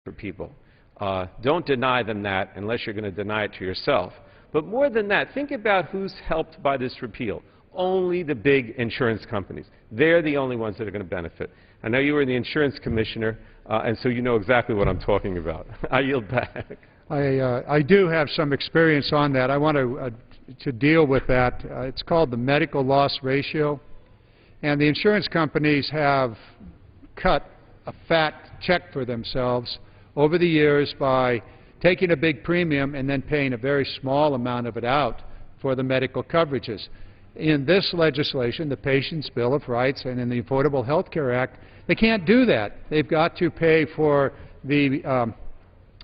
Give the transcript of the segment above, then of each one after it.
for people. Don't deny them that unless you're going to deny it to yourself. But more than that, think about who's helped by this repeal. Only the big insurance companies. They're the only ones that are going to benefit. I know you were the insurance commissioner, and so you know exactly what I'm talking about. I yield back. I do have some experience on that. I want to deal with that. It's called the medical loss ratio. And the insurance companies have cut a fat check for themselves over the years by taking a big premium and then paying a very small amount of it out for the medical coverages. In this legislation, the Patients' Bill of Rights and in the Affordable Health Care Act, they can't do that. They've got to pay for the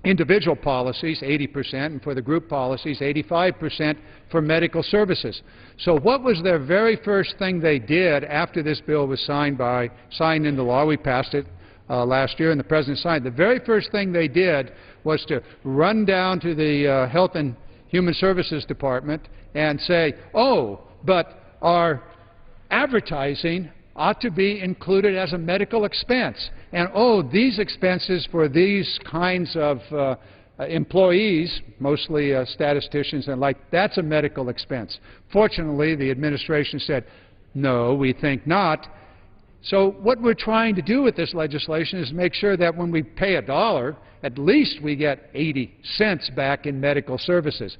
individual policies, 80%, and for the group policies, 85% for medical services. So what was their very first thing they did after this bill was signed into law? We passed it last year, and the President signed. The very first thing they did was to run down to the Health and Human Services Department and say, oh, but our advertising ought to be included as a medical expense. And, oh, these expenses for these kinds of employees, mostly statisticians and like, that's a medical expense. Fortunately, the administration said, no, we think not. So what we're trying to do with this legislation is make sure that when we pay a dollar, at least we get 80 cents back in medical services.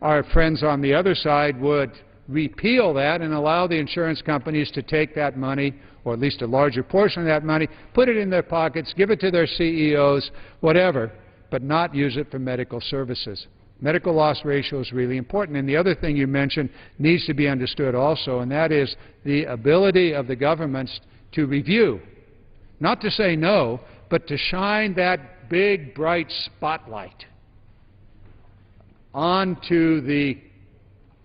Our friends on the other side would repeal that and allow the insurance companies to take that money, or at least a larger portion of that money, put it in their pockets, give it to their CEOs, whatever, but not use it for medical services. Medical loss ratio is really important. And the other thing you mentioned needs to be understood also, and that is the ability of the governments to review, not to say no, but to shine that big, bright spotlight onto the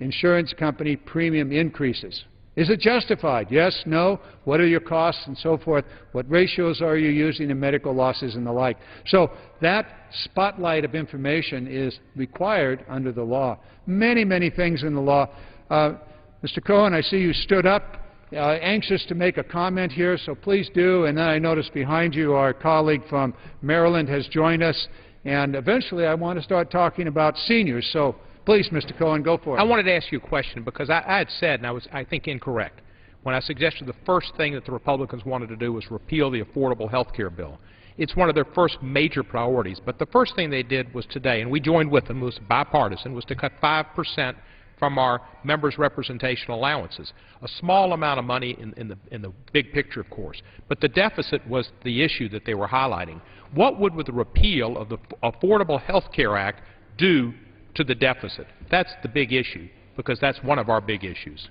insurance company premium increases. Is it justified? Yes, no? What are your costs and so forth? What ratios are you using in medical losses and the like? So that spotlight of information is required under the law. Many, many things in the law. Mr. Cohen, I see you stood up, anxious to make a comment here, so please do. And then I notice behind you our colleague from Maryland has joined us. And eventually I want to start talking about seniors. So please, Mr. Cohen, go for it. I wanted to ask you a question because I had said, and I was, I think, incorrect, when I suggested the first thing that the Republicans wanted to do was repeal the Affordable Health Care Bill. It's one of their first major priorities. But the first thing they did was today, and we joined with them, was bipartisan, was to cut 5% from our members' representation allowances. A small amount of money in the big picture, of course. But the deficit was the issue that they were highlighting. What would the repeal of the Affordable Health Care Act do to the deficit? That's the big issue, because that's one of our big issues.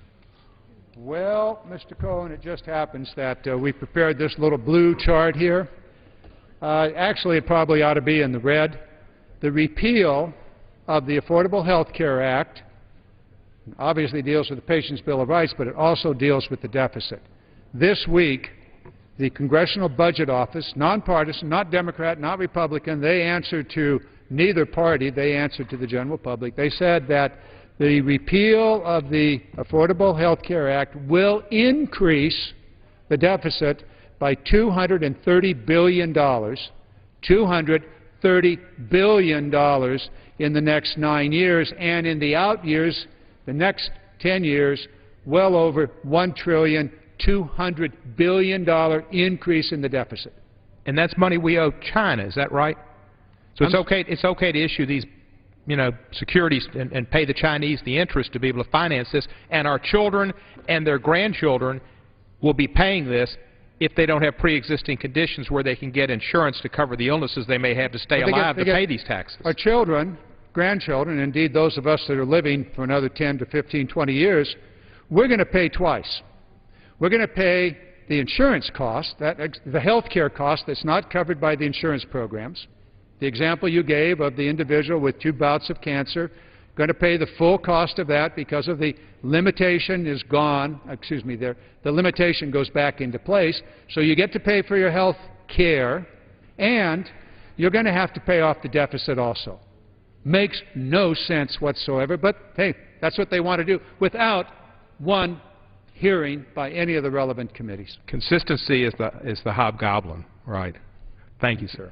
Well, Mr. Cohen, it just happens that we prepared this little blue chart here. Actually, it probably ought to be in the red. The repeal of the Affordable Health Care Act obviously deals with the Patients' Bill of Rights, but it also deals with the deficit. This week, the Congressional Budget Office, nonpartisan, not Democrat, not Republican, they answered to neither party, they answered to the general public. They said that the repeal of the Affordable Health Care Act will increase the deficit by $230 billion, $230 billion in the next 9 years, and in the out years, the next 10 years, well over $1,200 billion increase in the deficit. And that's money we owe China, is that right? So it's okay to issue these, securities and pay the Chinese the interest to be able to finance this, and our children and their grandchildren will be paying this if they don't have pre-existing conditions where they can get insurance to cover the illnesses they may have to stay alive to pay these taxes. Our children, grandchildren, indeed those of us that are living for another 10 to 15, 20 years, we're going to pay twice. We're going to pay the insurance cost, the health care cost that's not covered by the insurance programs. The example you gave of the individual with 2 bouts of cancer, going to pay the full cost of that because of the limitation is gone, the limitation goes back into place, so you get to pay for your health care, and you're going to have to pay off the deficit also. Makes no sense whatsoever, but hey, that's what they want to do without one hearing by any of the relevant committees. Consistency is the hobgoblin, right? Thank you, sir.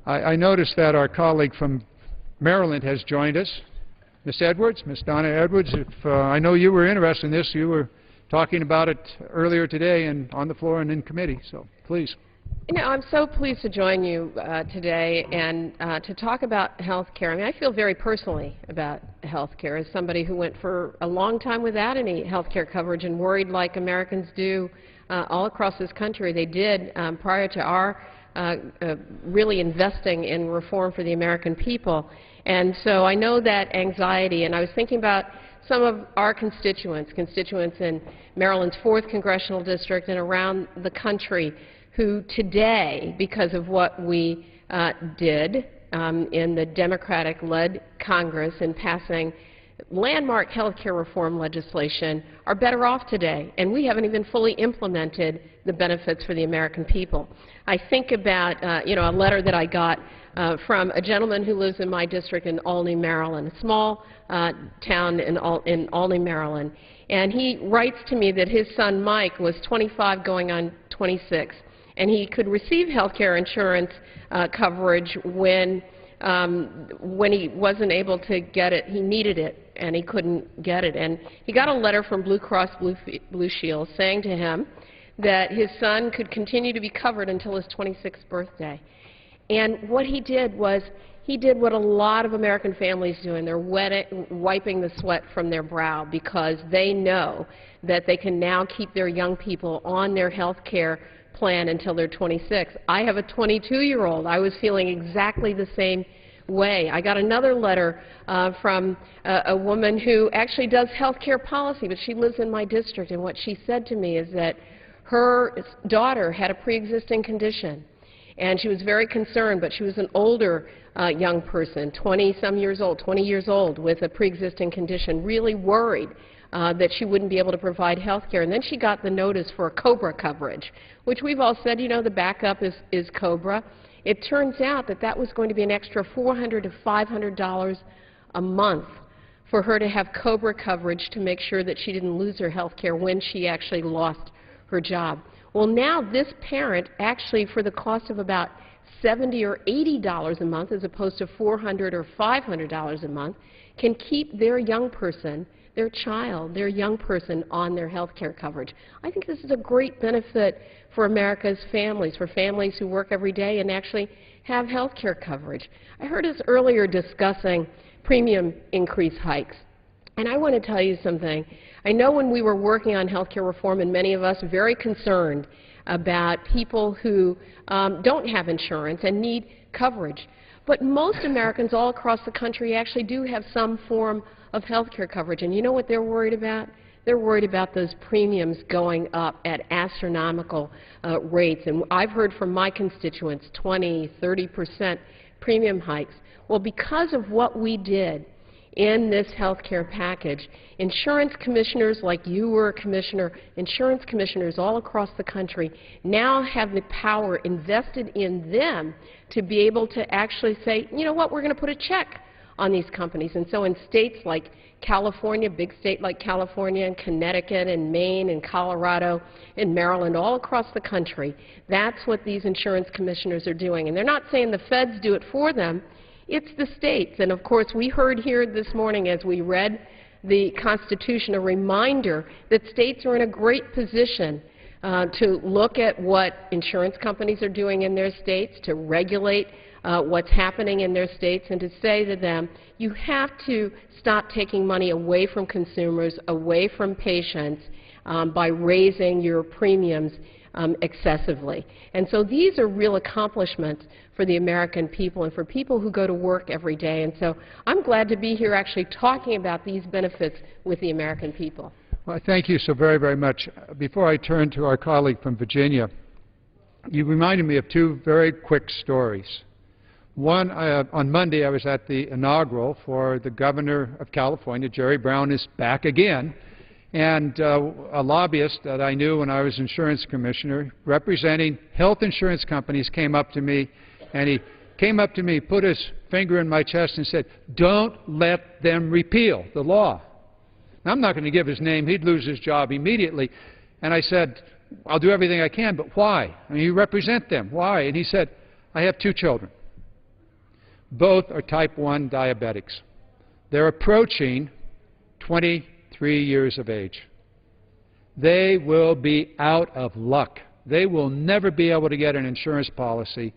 I noticed that our colleague from Maryland has joined us. Ms. Edwards, Ms. Donna Edwards, I know you were interested in this. You were talking about it earlier today and on the floor and in committee, so please. You know, I'm so pleased to join you today and to talk about health care. I mean, I feel very personally about health care as somebody who went for a long time without any health care coverage and worried like Americans do all across this country. They did prior to our really investing in reform for the American people. And so I know that anxiety, and I was thinking about some of our constituents in Maryland's 4th Congressional District and around the country who today, because of what we did in the Democratic-led Congress in passing landmark health care reform legislation, are better off today. And we haven't even fully implemented the benefits for the American people. I think about, you know, a letter that I got from a gentleman who lives in my district in Olney, Maryland, a small town in Olney, Maryland. And he writes to me that his son Mike was 25 going on 26, and he could receive health care insurance coverage when he wasn't able to get it. He needed it, and he couldn't get it. And he got a letter from Blue Cross Blue Shield saying to him that his son could continue to be covered until his 26th birthday. And what he did was he did what a lot of American families do, and they're wiping the sweat from their brow because they know that they can now keep their young people on their health care plan until they're 26. I have a 22-year-old. I was feeling exactly the same way. I got another letter from a woman who actually does health care policy, but she lives in my district, and what she said to me is that her daughter had a pre-existing condition, and she was very concerned, but she was an older young person, 20-some years old, 20 years old, with a pre-existing condition, really worried that she wouldn't be able to provide health care. And then she got the notice for a COBRA coverage, which we've all said, you know, the backup is COBRA. It turns out that that was going to be an extra $400 to $500 a month for her to have COBRA coverage to make sure that she didn't lose her health care when she actually lost her job. Well, now this parent actually, for the cost of about $70 or $80 a month as opposed to $400 or $500 a month, can keep their young person, their child, their young person on their health care coverage. I think this is a great benefit for America's families, for families who work every day and actually have health care coverage. I heard us earlier discussing premium increase hikes. And I want to tell you something. I know when we were working on health care reform, and many of us are very concerned about people who don't have insurance and need coverage. But most Americans all across the country actually do have some form of health care coverage. And you know what they're worried about? They're worried about those premiums going up at astronomical rates. And I've heard from my constituents 20, 30% premium hikes. Well, because of what we did in this health care package, insurance commissioners like you were a commissioner, insurance commissioners all across the country now have the power invested in them to be able to actually say, you know what, we're going to put a check on these companies. And so in states like California, big state like California, and Connecticut, and Maine, and Colorado, and Maryland, all across the country, that's what these insurance commissioners are doing. And they're not saying the feds do it for them. It's the states. And of course, we heard here this morning as we read the Constitution a reminder that states are in a great position to look at what insurance companies are doing in their states, to regulate what's happening in their states, and to say to them, you have to stop taking money away from consumers, away from patients, by raising your premiums excessively. And so these are real accomplishments for the American people and for people who go to work every day. And so I'm glad to be here actually talking about these benefits with the American people. Well, thank you so very, very much. Before I turn to our colleague from Virginia, you reminded me of two very quick stories. One, on Monday I was at the inaugural for the governor of California. Jerry Brown is back again. And a lobbyist that I knew when I was insurance commissioner representing health insurance companies came up to me, and he came up to me, put his finger in my chest and said, don't let them repeal the law. Now, I'm not going to give his name. He'd lose his job immediately. And I said, I'll do everything I can, but why? I mean, you represent them. Why? And he said, I have two children. Both are type 1 diabetics. They're approaching 23 years of age. They will be out of luck. They will never be able to get an insurance policy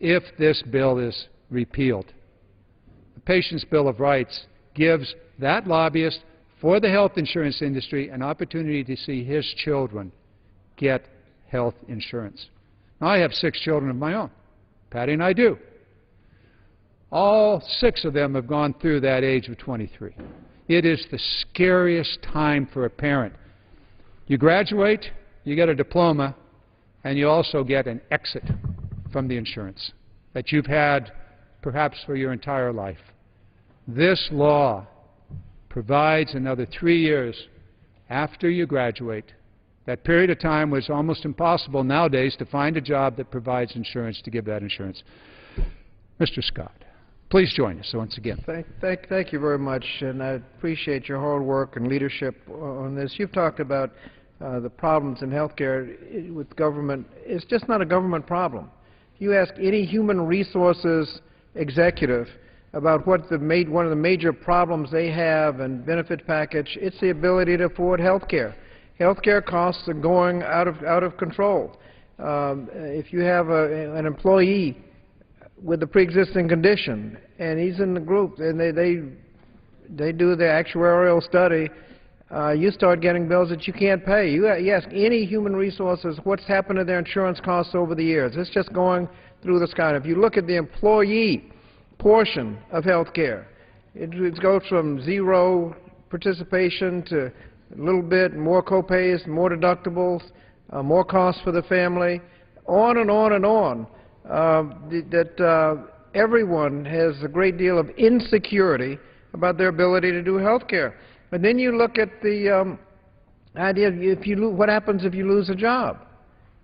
if this bill is repealed. The Patient's Bill of Rights gives that lobbyist for the health insurance industry an opportunity to see his children get health insurance. Now, I have 6 children of my own. Patty and I do. All 6 of them have gone through that age of 23. It is the scariest time for a parent. You graduate, you get a diploma, and you also get an exit from the insurance that you've had perhaps for your entire life. This law provides another 3 years after you graduate. That period of time was almost impossible nowadays to find a job that provides insurance to give that insurance. Mr. Scott, please join us once again. Thank you very much, and I appreciate your hard work and leadership on this. You've talked about the problems in health care with government. It's just not a government problem. If you ask any human resources executive about what one of the major problems they have in benefit package, it's the ability to afford health care. Health care costs are going out of control. If you have an employee with a pre-existing condition and he's in the group and they do the actuarial study, you start getting bills that you can't pay. You ask any human resources what's happened to their insurance costs over the years. It's just going through the sky. If you look at the employee portion of health care, it goes from 0 participation to a little bit more co-pays, more deductibles, more costs for the family, on and on and on. Everyone has a great deal of insecurity about their ability to do health care. But then you look at the idea of what happens if you lose a job.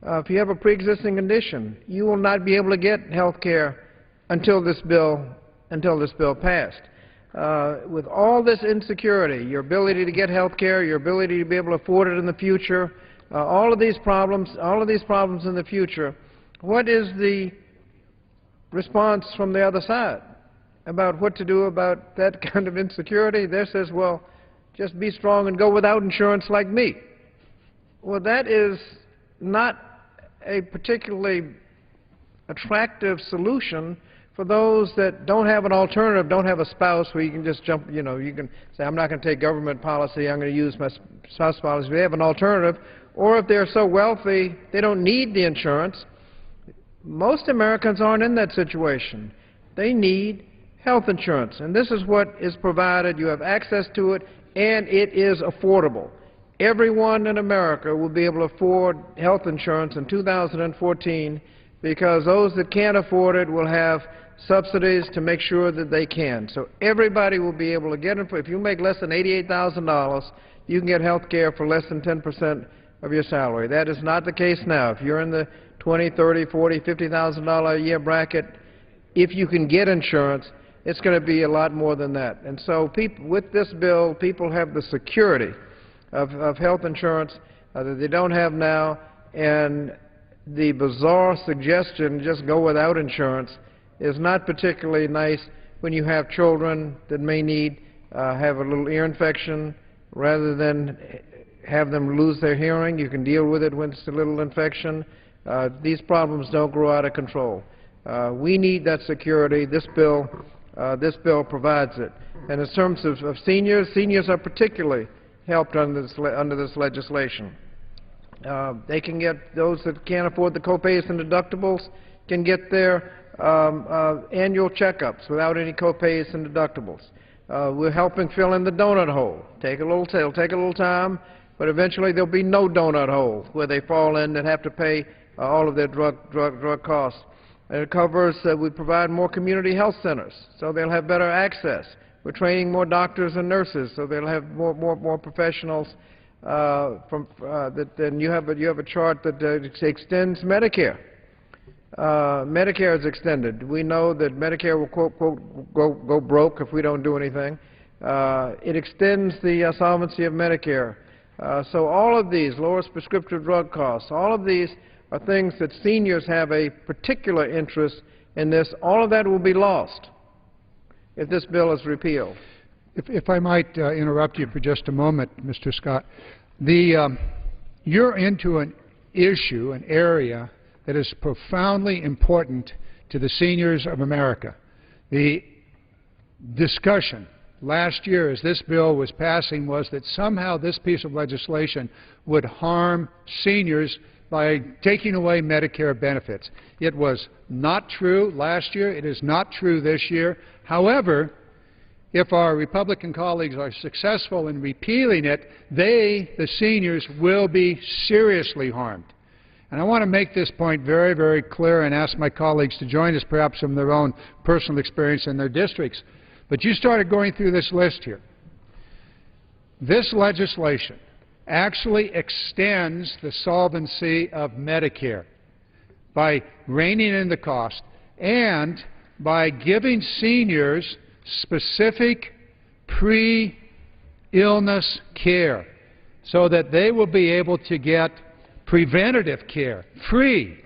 If you have a pre-existing condition, you will not be able to get health care until this bill passed. With all this insecurity, your ability to get health care, your ability to be able to afford it in the future, all of these problems in the future, what is the response from the other side about what to do about that kind of insecurity? They says, well, just be strong and go without insurance like me. Well, that is not a particularly attractive solution for those that don't have an alternative, don't have a spouse where you can just jump, you can say, I'm not going to take government policy, I'm going to use my spouse policy. They have an alternative. Or if they're so wealthy, they don't need the insurance. Most Americans aren't in that situation. They need health insurance, and this is what is provided. You have access to it, and it is affordable. Everyone in America will be able to afford health insurance in 2014 because those that can't afford it will have subsidies to make sure that they can. So everybody will be able to get it. If you make less than $88,000, you can get health care for less than 10% of your salary. That is not the case now. If you're in the $20,000, $30,000, $40,000, $50,000 a year bracket, if you can get insurance, it's going to be a lot more than that. And so with this bill, people have the security of health insurance that they don't have now, and the bizarre suggestion, just go without insurance, is not particularly nice when you have children that may have a little ear infection. Rather than have them lose their hearing, you can deal with it when it's a little infection. These problems don't grow out of control. We need that security. This bill provides it. And in terms of seniors, seniors are particularly helped under this legislation. They can get, those that can't afford the co-pays and deductibles can get their annual checkups without any co-pays and deductibles. We're helping fill in the donut hole. It'll take a little time, but eventually there'll be no donut hole where they fall in and have to pay all of their drug costs. And it covers, we provide more community health centers, so they'll have better access. We're training more doctors and nurses, so they'll have more professionals. Then you have a chart that extends Medicare. Medicare is extended. We know that Medicare will quote go broke if we don't do anything. It extends the solvency of Medicare. So all of these, lowest prescriptive drug costs, all of these are things that seniors have a particular interest in this. All of that will be lost if this bill is repealed? If I might interrupt you for just a moment, Mr. Scott, you're into an issue, an area that is profoundly important to the seniors of America. The discussion last year as this bill was passing was that somehow this piece of legislation would harm seniors by taking away Medicare benefits. It was not true last year. It is not true this year. However, if our Republican colleagues are successful in repealing it, they, the seniors, will be seriously harmed. And I want to make this point very, very clear and ask my colleagues to join us perhaps from their own personal experience in their districts. But you started going through this list here. This legislation actually extends the solvency of Medicare by reining in the cost and by giving seniors specific pre-illness care so that they will be able to get preventative care, free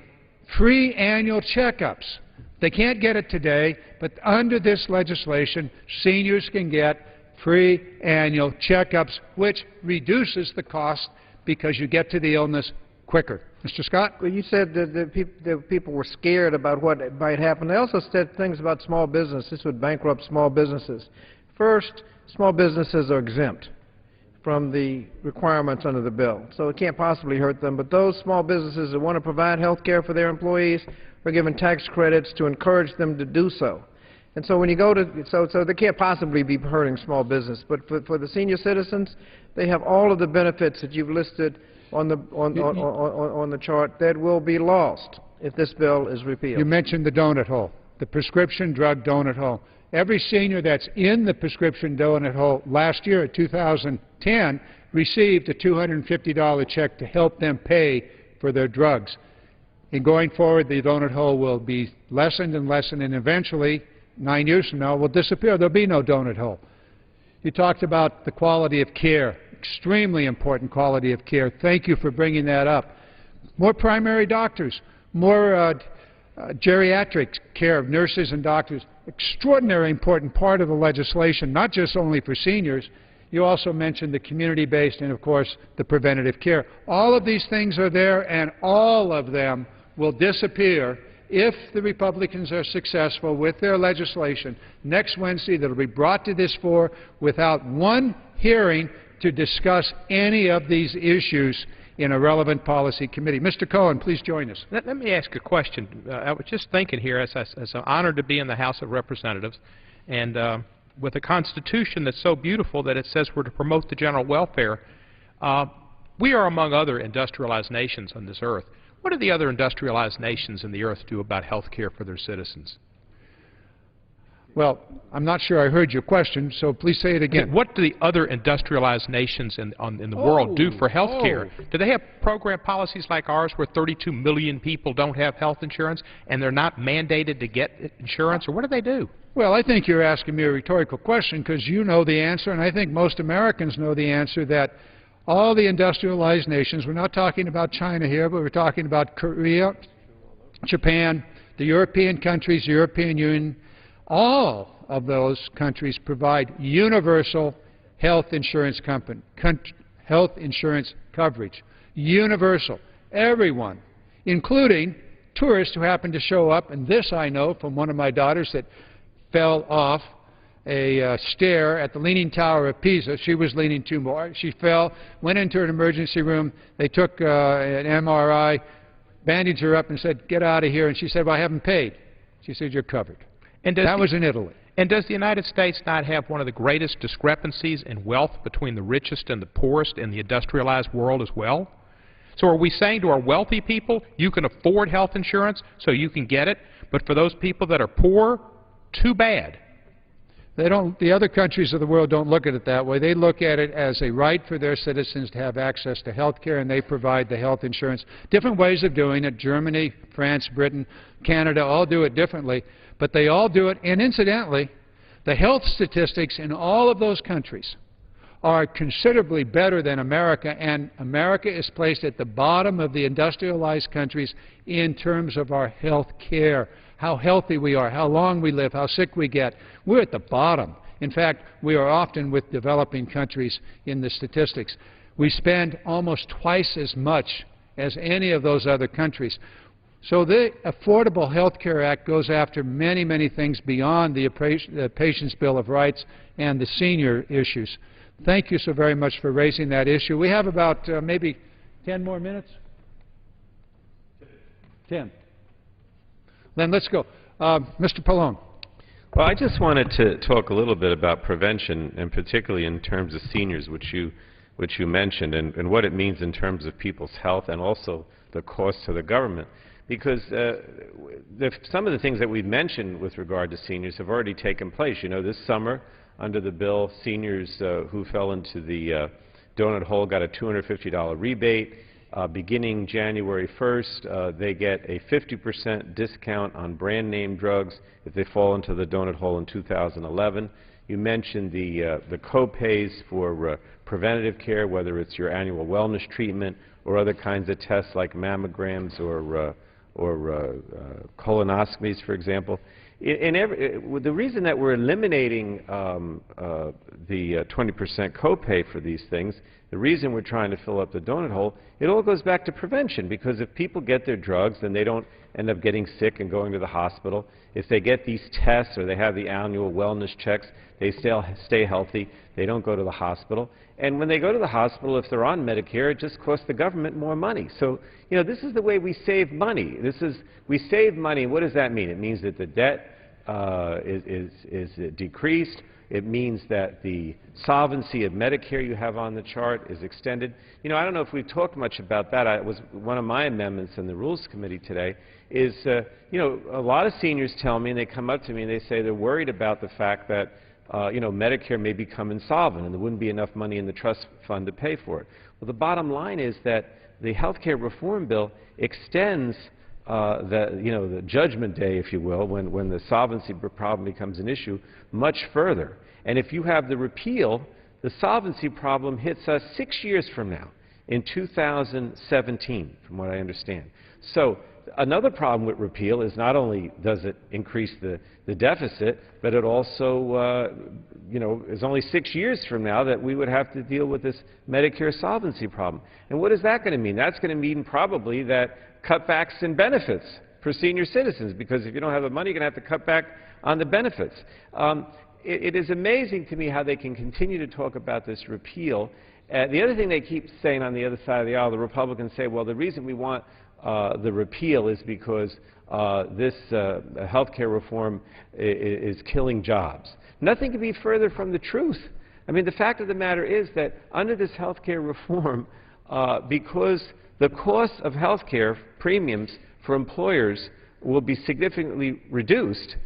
annual checkups. They can't get it today, but under this legislation, seniors can get free annual checkups, which reduces the cost because you get to the illness quicker. Mr. Scott? Well, you said that people were scared about what might happen. They also said things about small business. This would bankrupt small businesses. First, small businesses are exempt from the requirements under the bill, so it can't possibly hurt them. But those small businesses that want to provide health care for their employees are given tax credits to encourage them to do so. And so when you go to, so they can't possibly be hurting small business. But for the senior citizens, they have all of the benefits that you've listed on the chart that will be lost if this bill is repealed. You mentioned the donut hole, the prescription drug donut hole. Every senior that's in the prescription donut hole last year, 2010, received a $250 check to help them pay for their drugs. And going forward, the donut hole will be lessened and lessened, and eventually, 9 years from now, will disappear. There'll be no donut hole. You talked about the quality of care, extremely important quality of care. Thank you for bringing that up. More primary doctors, more geriatric care of nurses and doctors, extraordinary important part of the legislation, not just only for seniors. You also mentioned the community-based and, of course, the preventative care. All of these things are there, and all of them will disappear if the Republicans are successful with their legislation next Wednesday that will be brought to this floor without one hearing to discuss any of these issues in a relevant policy committee. Mr. Cohen, please join us. Let me ask a question. I was just thinking here, as I'm honored to be in the House of Representatives, and with a Constitution that's so beautiful that it says we're to promote the general welfare, we are among other industrialized nations on this earth. What do the other industrialized nations in the earth do about health care for their citizens? Well, I'm not sure I heard your question, so please say it again. What do the other industrialized nations in the world do for health care? Do they have program policies like ours where 32 million people don't have health insurance and they're not mandated to get insurance, or what do they do? Well, I think you're asking me a rhetorical question because you know the answer, and I think most Americans know the answer, that all the industrialized nations, we're not talking about China here, but we're talking about Korea, Japan, the European countries, the European Union, all of those countries provide universal health insurance coverage. Universal. Everyone, including tourists who happen to show up, and this I know from one of my daughters that fell off a stair at the Leaning Tower of Pisa. She was leaning too far. She fell, went into an emergency room. They took an MRI, bandaged her up and said, "Get out of here." And she said, "Well, I haven't paid." She said, "You're covered." And that was in Italy. And does the United States not have one of the greatest discrepancies in wealth between the richest and the poorest in the industrialized world as well? So are we saying to our wealthy people, you can afford health insurance so you can get it, but for those people that are poor, too bad? They don't, the other countries of the world don't look at it that way. They look at it as a right for their citizens to have access to health care, and they provide the health insurance. Different ways of doing it. Germany, France, Britain, Canada all do it differently, but they all do it. And incidentally, the health statistics in all of those countries are considerably better than America, and America is placed at the bottom of the industrialized countries in terms of our health care. how healthy we are, how long we live, how sick we get. We're at the bottom. In fact, we are often with developing countries in the statistics. We spend almost twice as much as any of those other countries. So the Affordable Health Care Act goes after many, many things beyond the Patient's Bill of Rights and the senior issues. Thank you so very much for raising that issue. We have about maybe 10 more minutes? 10. Then let's go. Mr. Pallone. Well, I just wanted to talk a little bit about prevention, and particularly in terms of seniors, which you mentioned, and what it means in terms of people's health and also the cost to the government. Because some of the things that we've mentioned with regard to seniors have already taken place. You know, this summer, under the bill, seniors who fell into the donut hole got a $250 rebate. Beginning January 1st, they get a 50% discount on brand name drugs if they fall into the donut hole in 2011. You mentioned the co-pays for preventative care, whether it's your annual wellness treatment or other kinds of tests like mammograms or colonoscopies, for example. The reason that we're eliminating the 20% copay for these things, the reason we're trying to fill up the donut hole, it all goes back to prevention, because if people get their drugs, then they don't end up getting sick and going to the hospital. If they get these tests or they have the annual wellness checks, they stay healthy, they don't go to the hospital. And when they go to the hospital, if they're on Medicare, it just costs the government more money. So, you know, this is the way we save money. We save money. What does that mean? It means that the debt is decreased. It means that the solvency of Medicare you have on the chart is extended. You know, I don't know if we've talked much about that. It was one of my amendments in the Rules Committee today is, you know, a lot of seniors tell me, and they come up to me and they say they're worried about the fact that, you know, Medicare may become insolvent and there wouldn't be enough money in the trust fund to pay for it. Well, the bottom line is that the health care reform bill extends the judgment day, if you will, when the solvency problem becomes an issue, much further. And if you have the repeal, the solvency problem hits us 6 years from now, in 2017, from what I understand. So another problem with repeal is not only does it increase the deficit, but it also, is only 6 years from now that we would have to deal with this Medicare solvency problem. And what is that going to mean? That's going to mean probably that cutbacks in benefits for senior citizens, because if you don't have the money, you're going to have to cut back on the benefits. It is amazing to me how they can continue to talk about this repeal. The other thing they keep saying on the other side of the aisle, the Republicans say, well, the reason we want the repeal is because this health care reform is killing jobs. Nothing could be further from the truth. I mean, the fact of the matter is that under this health care reform, because the cost of health care premiums for employers will be significantly reduced,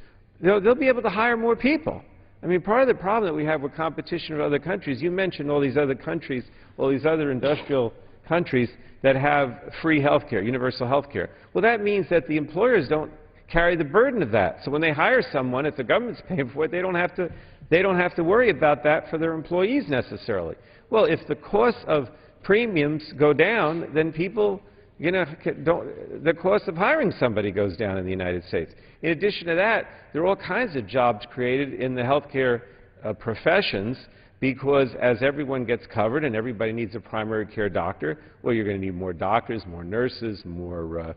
they'll be able to hire more people. I mean, part of the problem that we have with competition with other countries, you mentioned all these other countries, all these other industrial countries that have free health care, universal health care. Well, that means that the employers don't carry the burden of that. So when they hire someone, if the government's paying for it, they don't have to worry about that for their employees necessarily. Well, if the cost of premiums go down, then people, the cost of hiring somebody goes down in the United States. In addition to that, there are all kinds of jobs created in the healthcare professions, because as everyone gets covered and everybody needs a primary care doctor, well, you're going to need more doctors, more nurses, more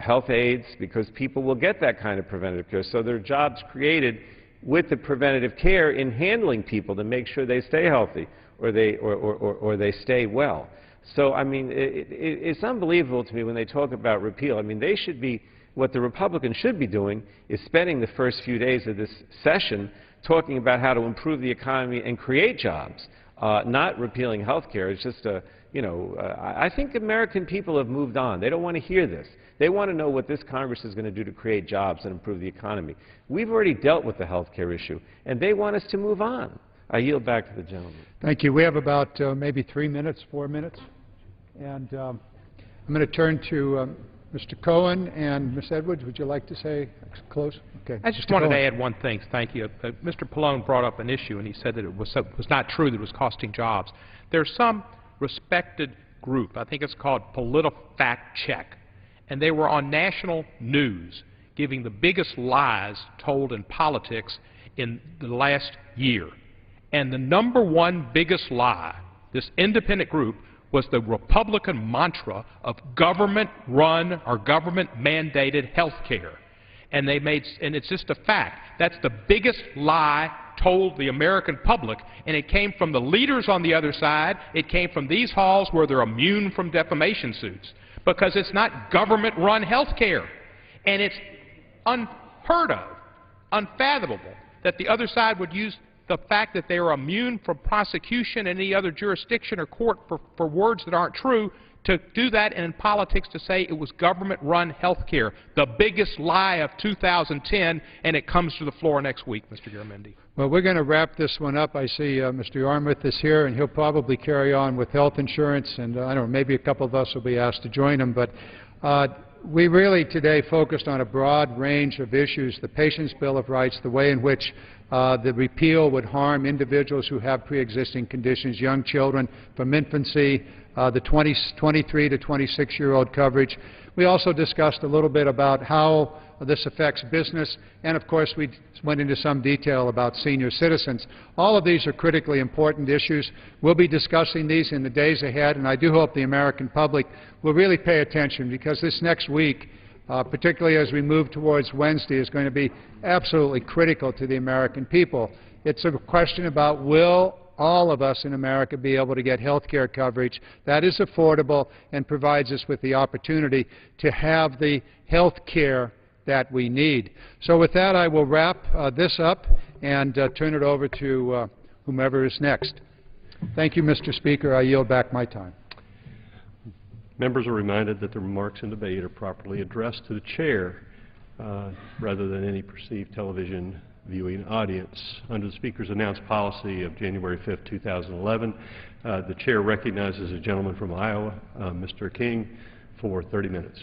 health aides, because people will get that kind of preventative care. So there are jobs created with the preventative care in handling people to make sure they stay healthy or they stay well. So, I mean, it's unbelievable to me when they talk about repeal. I mean, they should be, what the Republicans should be doing is spending the first few days of this session talking about how to improve the economy and create jobs, not repealing health care. It's just I think American people have moved on. They don't want to hear this. They want to know what this Congress is going to do to create jobs and improve the economy. We've already dealt with the health care issue, and they want us to move on. I yield back to the gentleman. Thank you. We have about maybe 3 minutes, 4 minutes. And I'm going to turn to Mr. Cohen and Ms. Edwards. Would you like to say close? Okay. I just wanted to add one thing. Thank you. Mr. Pallone brought up an issue, and he said that it was not true that it was costing jobs. There's some respected group, I think it's called PolitiFact Check, and they were on national news giving the biggest lies told in politics in the last year. And the number one biggest lie, this independent group, was the Republican mantra of government-run or government-mandated health care. And it's just a fact. That's the biggest lie told the American public, and it came from the leaders on the other side. It came from these halls where they're immune from defamation suits, because it's not government-run health care. And it's unheard of, unfathomable, that the other side would use the fact that they are immune from prosecution in any other jurisdiction or court for words that aren't true, to do that, and in politics to say it was government-run health care. The biggest lie of 2010, and it comes to the floor next week, Mr. Garamendi. Well, we're going to wrap this one up. I see Mr. Yarmuth is here, and he'll probably carry on with health insurance, and I don't know, maybe a couple of us will be asked to join him. But we really today focused on a broad range of issues: the Patient's Bill of Rights, the way in which the repeal would harm individuals who have pre-existing conditions, young children from infancy, the 23 to 26-year-old coverage. We also discussed a little bit about how this affects business, and of course we went into some detail about senior citizens. All of these are critically important issues. We'll be discussing these in the days ahead, and I do hope the American public will really pay attention, because this next week, particularly as we move towards Wednesday, is going to be absolutely critical to the American people. It's a question about, will all of us in America be able to get health care coverage that is affordable and provides us with the opportunity to have the health care that we need. So with that, I will wrap this up and turn it over to whomever is next. Thank you, Mr. Speaker. I yield back my time. Members are reminded that the remarks in debate are properly addressed to the chair rather than any perceived television viewing audience. Under the Speaker's announced policy of January 5, 2011, the chair recognizes a gentleman from Iowa, Mr. King, for 30 minutes.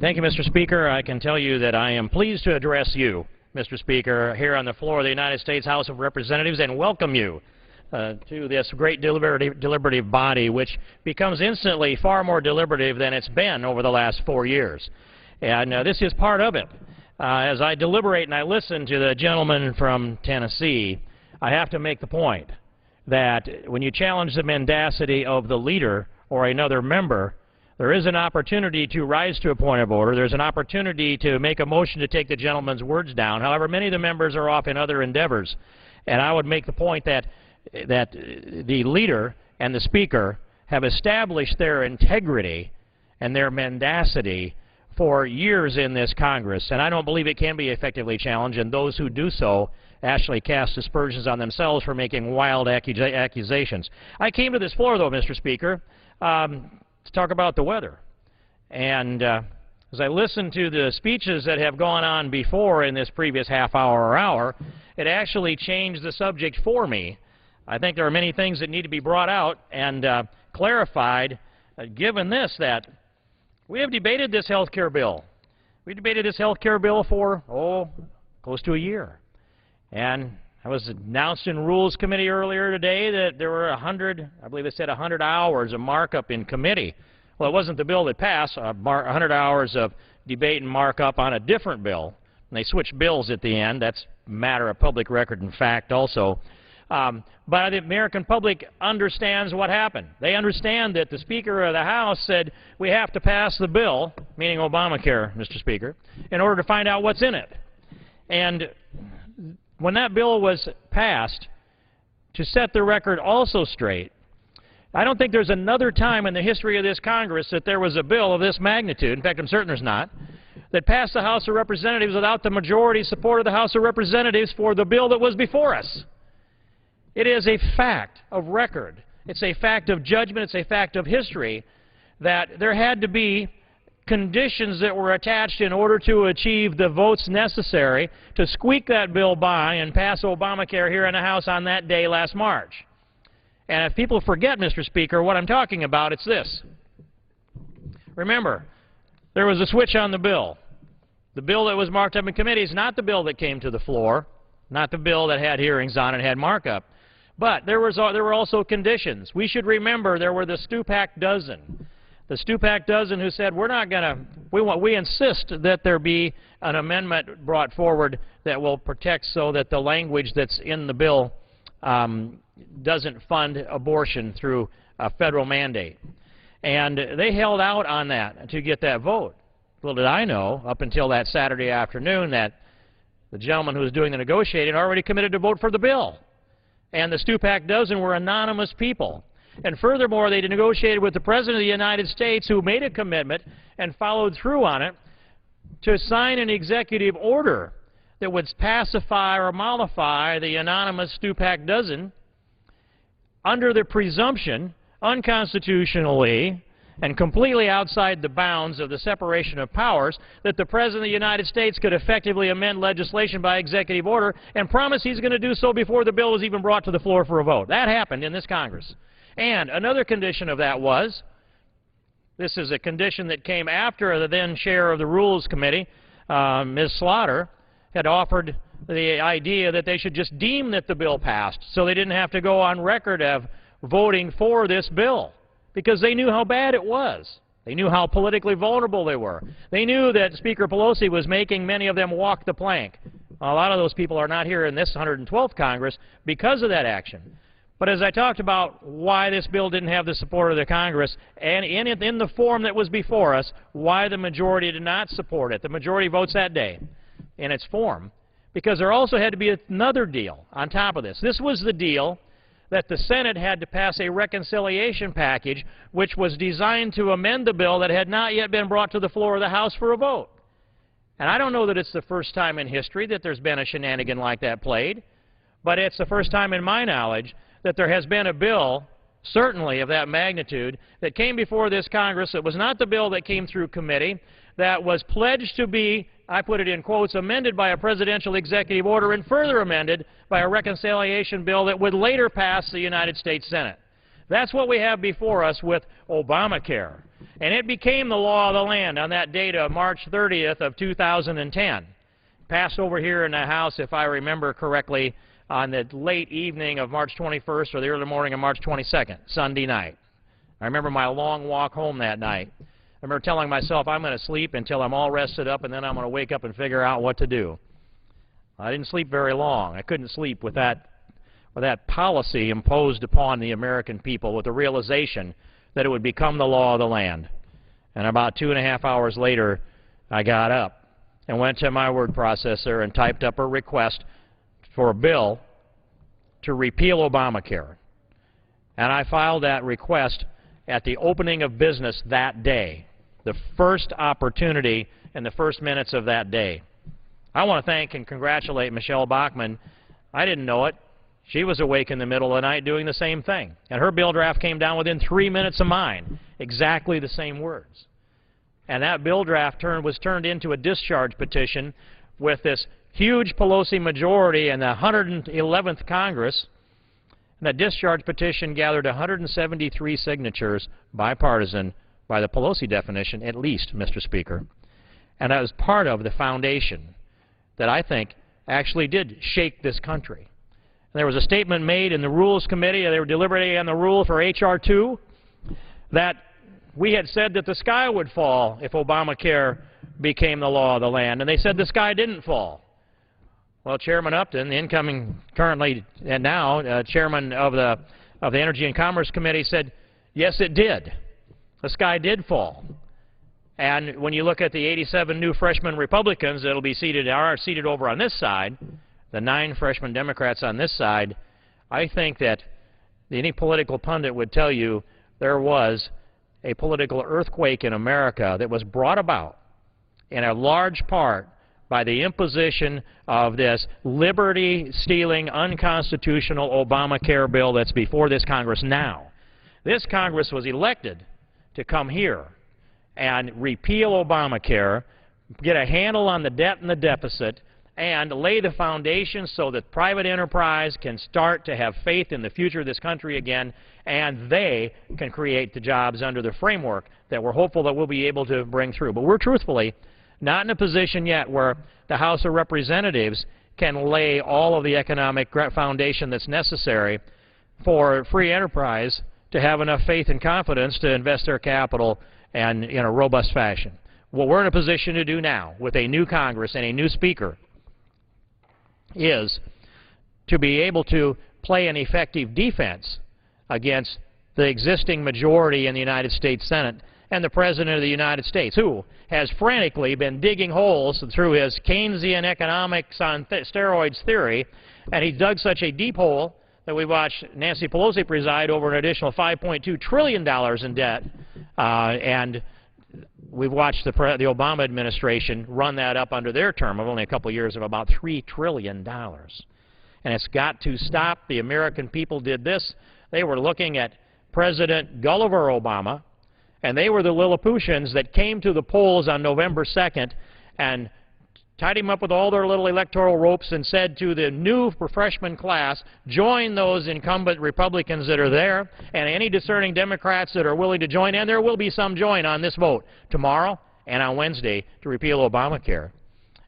Thank you, Mr. Speaker. I can tell you that I am pleased to address you, Mr. Speaker, here on the floor of the United States House of Representatives, and welcome you to this great deliberative body, which becomes instantly far more deliberative than it's been over the last 4 years. And this is part of it. As I deliberate and I listen to the gentleman from Tennessee, I have to make the point that when you challenge the mendacity of the leader or another member, there is an opportunity to rise to a point of order. There's an opportunity to make a motion to take the gentleman's words down. However, many of the members are off in other endeavors. And I would make the point that the leader and the speaker have established their integrity and their mendacity for years in this Congress, and I don't believe it can be effectively challenged, and those who do so actually cast aspersions on themselves for making wild accusations. I came to this floor, though, Mr. Speaker, to talk about the weather. And as I listened to the speeches that have gone on before in this previous half hour or hour, it actually changed the subject for me. I think there are many things that need to be brought out and clarified, given this, that we have debated this health care bill. We debated this health care bill for, close to a year. And it was announced in Rules Committee earlier today that there were 100, I believe it said 100 hours of markup in committee. Well, it wasn't the bill that passed, 100 hours of debate and markup on a different bill. And they switched bills at the end. That's a matter of public record and fact also. But the American public understands what happened. They understand that the Speaker of the House said we have to pass the bill, meaning Obamacare, Mr. Speaker, in order to find out what's in it. And when that bill was passed, to set the record also straight, I don't think there's another time in the history of this Congress that there was a bill of this magnitude, in fact I'm certain there's not, that passed the House of Representatives without the majority support of the House of Representatives for the bill that was before us. It is a fact of record. It's a fact of judgment. It's a fact of history that there had to be conditions that were attached in order to achieve the votes necessary to squeak that bill by and pass Obamacare here in the House on that day last March. And if people forget, Mr. Speaker, what I'm talking about, it's this. Remember, there was a switch on the bill. The bill that was marked up in committee is not the bill that came to the floor, not the bill that had hearings on it and had markup. But there were also conditions. We should remember there were the Stupak dozen. The Stupak dozen who said, we're not going to, we insist that there be an amendment brought forward that will protect so that the language that's in the bill doesn't fund abortion through a federal mandate. And they held out on that to get that vote. Little did I know, up until that Saturday afternoon, that the gentleman who was doing the negotiating already committed to vote for the bill. And the Stupak dozen were anonymous people. And furthermore, they negotiated with the President of the United States, who made a commitment and followed through on it, to sign an executive order that would pacify or mollify the anonymous Stupak dozen under the presumption, unconstitutionally and completely outside the bounds of the separation of powers, that the President of the United States could effectively amend legislation by executive order and promise he's going to do so before the bill was even brought to the floor for a vote. That happened in this Congress. And another condition of that was, this is a condition that came after the then chair of the Rules Committee, Ms. Slaughter, had offered the idea that they should just deem that the bill passed so they didn't have to go on record of voting for this bill, because they knew how bad it was. They knew how politically vulnerable they were. They knew that Speaker Pelosi was making many of them walk the plank. A lot of those people are not here in this 112th Congress because of that action. But as I talked about why this bill didn't have the support of the Congress, and in the form that was before us, why the majority did not support it, the majority votes that day in its form, because there also had to be another deal on top of this. This was the deal that the Senate had to pass a reconciliation package which was designed to amend the bill that had not yet been brought to the floor of the House for a vote. And I don't know that it's the first time in history that there's been a shenanigan like that played, but it's the first time in my knowledge that there has been a bill, certainly of that magnitude, that came before this Congress. It was not the bill that came through committee, that was pledged to be, I put it in quotes, amended by a presidential executive order and further amended by a reconciliation bill that would later pass the United States Senate. That's what we have before us with Obamacare. And it became the law of the land on that date of March 30th of 2010. Passed over here in the House, if I remember correctly, on the late evening of March 21st or the early morning of March 22nd, Sunday night. I remember my long walk home that night. I remember telling myself I'm going to sleep until I'm all rested up, and then I'm going to wake up and figure out what to do. I didn't sleep very long. I couldn't sleep with that policy imposed upon the American people, with the realization that it would become the law of the land. And about 2.5 hours later, I got up and went to my word processor and typed up a request for a bill to repeal Obamacare. And I filed that request at the opening of business that day, the first opportunity in the first minutes of that day. I want to thank and congratulate Michelle Bachmann. I didn't know it. She was awake in the middle of the night doing the same thing. And her bill draft came down within 3 minutes of mine, exactly the same words. And that bill draft was turned into a discharge petition with this huge Pelosi majority in the 111th Congress. And that discharge petition gathered 173 signatures, bipartisan, by the Pelosi definition, at least, Mr. Speaker. And that was part of the foundation that I think actually did shake this country. And there was a statement made in the Rules Committee, they were deliberating on the rule for H.R. 2, that we had said that the sky would fall if Obamacare became the law of the land, and they said the sky didn't fall. Well, Chairman Upton, the incoming currently and now chairman of the Energy and Commerce Committee, said, yes, it did. The sky did fall. And when you look at the 87 new freshman Republicans that will be seated over on this side, the 9 freshman Democrats on this side, I think that any political pundit would tell you there was a political earthquake in America that was brought about in a large part by the imposition of this liberty-stealing, unconstitutional Obamacare bill that's before this Congress now. This Congress was elected to come here and repeal Obamacare, get a handle on the debt and the deficit, and lay the foundation so that private enterprise can start to have faith in the future of this country again, and they can create the jobs under the framework that we're hopeful that we'll be able to bring through. But we're truthfully not in a position yet where the House of Representatives can lay all of the economic foundation that's necessary for free enterprise to have enough faith and confidence to invest their capital and in a robust fashion. What we're in a position to do now with a new Congress and a new Speaker is to be able to play an effective defense against the existing majority in the United States Senate and the President of the United States, who has frantically been digging holes through his Keynesian economics on steroids theory, and he dug such a deep hole that we watched Nancy Pelosi preside over an additional $5.2 trillion in debt, and we've watched the Obama administration run that up under their term of only a couple years of about $3 trillion. And it's got to stop. The American people did this. They were looking at President Gulliver Obama, and they were the Lilliputians that came to the polls on November 2nd and tied him up with all their little electoral ropes and said to the new freshman class, join those incumbent Republicans that are there and any discerning Democrats that are willing to join, and there will be some join on this vote tomorrow and on Wednesday to repeal Obamacare,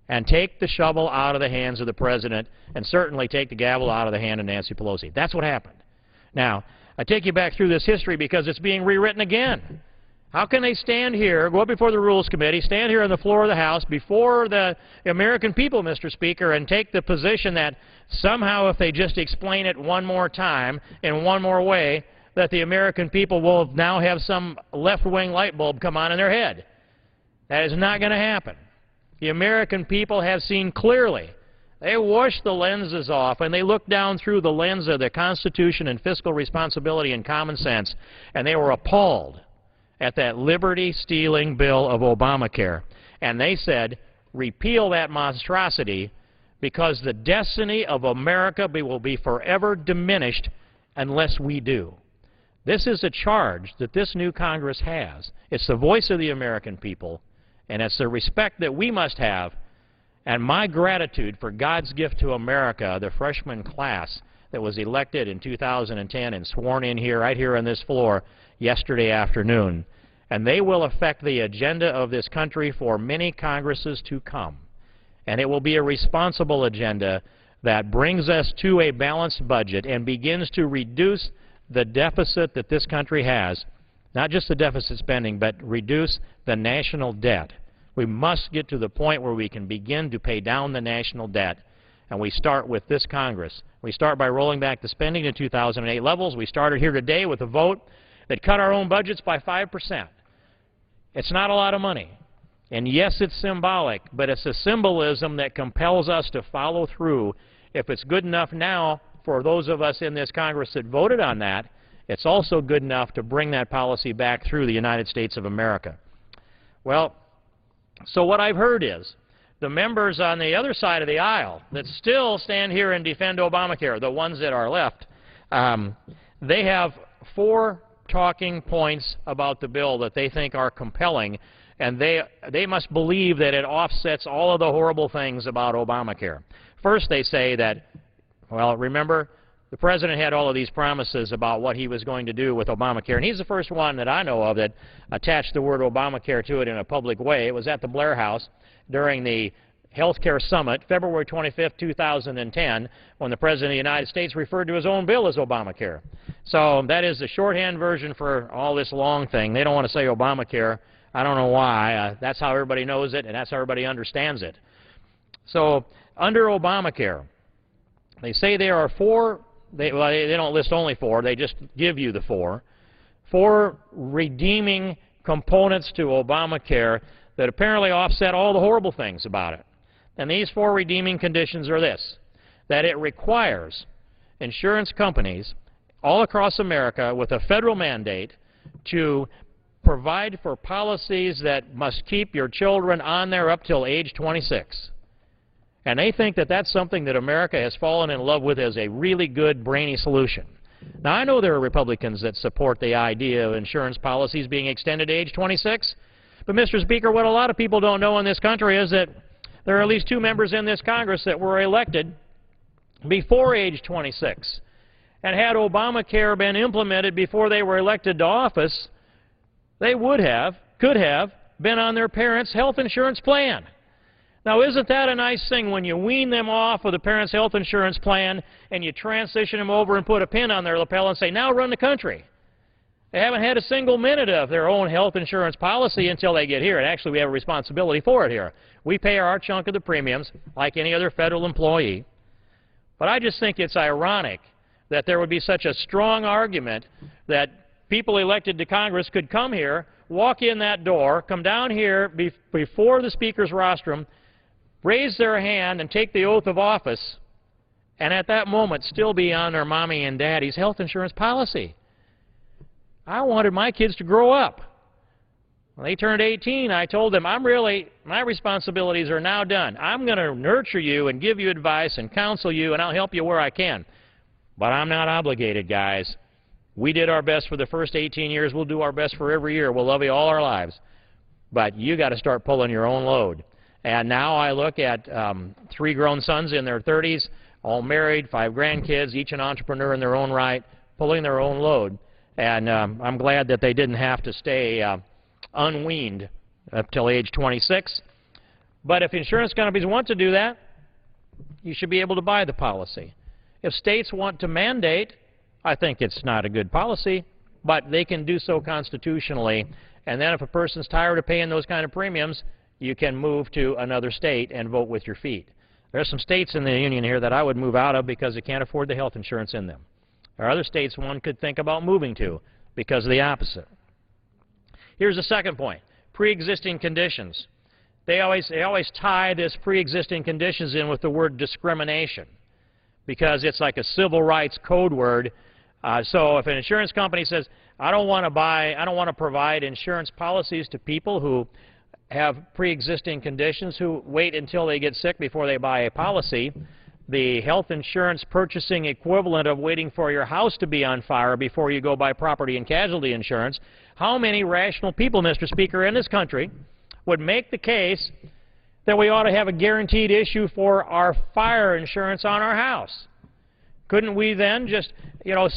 and take the shovel out of the hands of the President and certainly take the gavel out of the hand of Nancy Pelosi. That's what happened. Now, I take you back through this history because it's being rewritten again. How can they stand here, go up before the Rules Committee, stand here on the floor of the House before the American people, Mr. Speaker, and take the position that somehow if they just explain it one more time in one more way, that the American people will now have some left-wing light bulb come on in their head? That is not going to happen. The American people have seen clearly. They washed the lenses off and they looked down through the lens of the Constitution and fiscal responsibility and common sense, and they were appalled at that liberty-stealing bill of Obamacare. And they said, repeal that monstrosity because the destiny of America will be forever diminished unless we do. This is a charge that this new Congress has. It's the voice of the American people, and it's the respect that we must have, and my gratitude for God's gift to America, the freshman class that was elected in 2010 and sworn in here, right here on this floor, yesterday afternoon. And they will affect the agenda of this country for many Congresses to come. And it will be a responsible agenda that brings us to a balanced budget and begins to reduce the deficit that this country has. Not just the deficit spending, but reduce the national debt. We must get to the point where we can begin to pay down the national debt. And we start with this Congress. We start by rolling back the spending to 2008 levels. We started here today with a vote that cut our own budgets by 5%. It's not a lot of money. And yes, it's symbolic, but it's a symbolism that compels us to follow through. If it's good enough now for those of us in this Congress that voted on that, it's also good enough to bring that policy back through the United States of America. Well, so what I've heard is the members on the other side of the aisle that still stand here and defend Obamacare, the ones that are left, they have 4 talking points about the bill that they think are compelling, and they must believe that it offsets all of the horrible things about Obamacare. First, they say that, well, remember, the President had all of these promises about what he was going to do with Obamacare, and he's the first one that I know of that attached the word Obamacare to it in a public way. It was at the Blair House during the Health Care Summit, February 25, 2010, when the President of the United States referred to his own bill as Obamacare. So that is the shorthand version for all this long thing. They don't want to say Obamacare. I don't know why. That's how everybody knows it, and that's how everybody understands it. So under Obamacare, they say there are 4, they don't list only 4, they just give you the 4 redeeming components to Obamacare that apparently offset all the horrible things about it. And these 4 redeeming conditions are this: that it requires insurance companies all across America with a federal mandate to provide for policies that must keep your children on there up till age 26. And they think that that's something that America has fallen in love with as a really good, brainy solution. Now, I know there are Republicans that support the idea of insurance policies being extended to age 26, but, Mr. Speaker, what a lot of people don't know in this country is that there are at least 2 members in this Congress that were elected before age 26. And had Obamacare been implemented before they were elected to office, they could have been on their parents' health insurance plan. Now, isn't that a nice thing when you wean them off of the parents' health insurance plan and you transition them over and put a pin on their lapel and say, now run the country? They haven't had a single minute of their own health insurance policy until they get here. And actually, we have a responsibility for it here. We pay our chunk of the premiums like any other federal employee. But I just think it's ironic that there would be such a strong argument that people elected to Congress could come here, walk in that door, come down here before the Speaker's rostrum, raise their hand and take the oath of office, and at that moment still be on their mommy and daddy's health insurance policy. I wanted my kids to grow up. When they turned 18, I told them, my responsibilities are now done. I'm going to nurture you and give you advice and counsel you, and I'll help you where I can. But I'm not obligated, guys. We did our best for the first 18 years. We'll do our best for every year. We'll love you all our lives. But you got to start pulling your own load. And now I look at 3 grown sons in their 30s, all married, 5 grandkids, each an entrepreneur in their own right, pulling their own load. And I'm glad that they didn't have to stay unweaned up till age 26. But if insurance companies want to do that, you should be able to buy the policy. If states want to mandate, I think it's not a good policy, but they can do so constitutionally. And then if a person's tired of paying those kind of premiums, you can move to another state and vote with your feet. There are some states in the union here that I would move out of because they can't afford the health insurance in them. There are other states one could think about moving to because of the opposite. Here's the second point, pre-existing conditions. They always tie this pre-existing conditions in with the word discrimination because it's like a civil rights code word. So if an insurance company says, I don't want to provide insurance policies to people who have pre-existing conditions, who wait until they get sick before they buy a policy, the health insurance purchasing equivalent of waiting for your house to be on fire before you go buy property and casualty insurance, how many rational people, Mr. Speaker, in this country would make the case that we ought to have a guaranteed issue for our fire insurance on our house? Couldn't we then just,